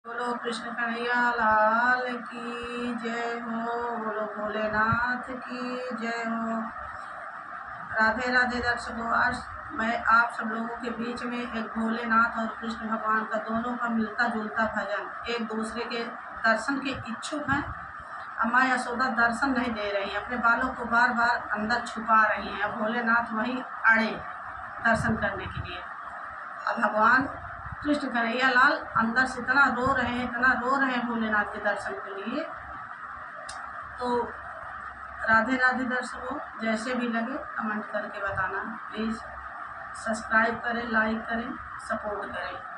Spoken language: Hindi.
बोलो कृष्ण कन्हैया लाल की जय हो। बोलो भोलेनाथ की जय हो। राधे राधे दर्शकों, आज मैं आप सब लोगों के बीच में एक भोलेनाथ और कृष्ण भगवान का दोनों का मिलता जुलता भजन, एक दूसरे के दर्शन के इच्छुक हैं। अम्मा यशोदा दर्शन नहीं दे रही हैं, अपने बालों को बार बार अंदर छुपा रही हैं। अब भोलेनाथ वहीं अड़े दर्शन करने के लिए। अब भगवान कृष्ण कन्हैया लाल अंदर से इतना रो रहे हैं भोलेनाथ के दर्शन के लिए। तो राधे राधे दर्शकों, जैसे भी लगे कमेंट करके बताना। प्लीज़ सब्सक्राइब करें, लाइक करें, सपोर्ट करें।